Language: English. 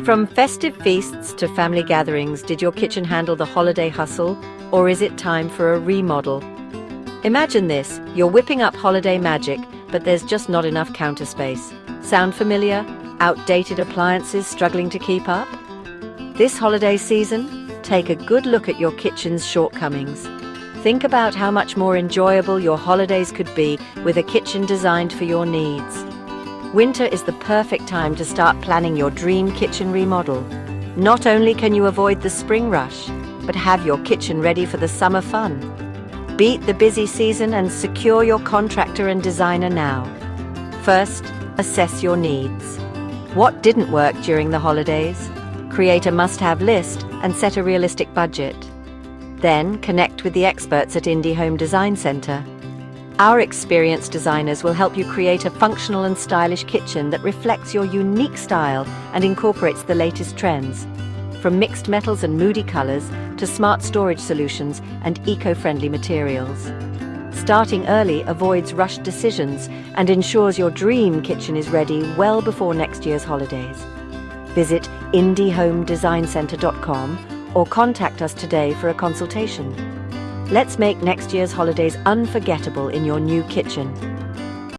From festive feasts to family gatherings, did your kitchen handle the holiday hustle, or is it time for a remodel? Imagine this, you're whipping up holiday magic, but there's just not enough counter space. Sound familiar? Outdated appliances struggling to keep up? This holiday season, take a good look at your kitchen's shortcomings. Think about how much more enjoyable your holidays could be with a kitchen designed for your needs. Winter is the perfect time to start planning your dream kitchen remodel. Not only can you avoid the spring rush, but have your kitchen ready for the summer fun. Beat the busy season and secure your contractor and designer now. First, assess your needs. What didn't work during the holidays? Create a must-have list and set a realistic budget. Then, connect with the experts at Indy Home Design Center. Our experienced designers will help you create a functional and stylish kitchen that reflects your unique style and incorporates the latest trends. From mixed metals and moody colors to smart storage solutions and eco-friendly materials. Starting early avoids rushed decisions and ensures your dream kitchen is ready well before next year's holidays. Visit indyhomedesignCenter.com or contact us today for a consultation. Let's make next year's holidays unforgettable in your new kitchen.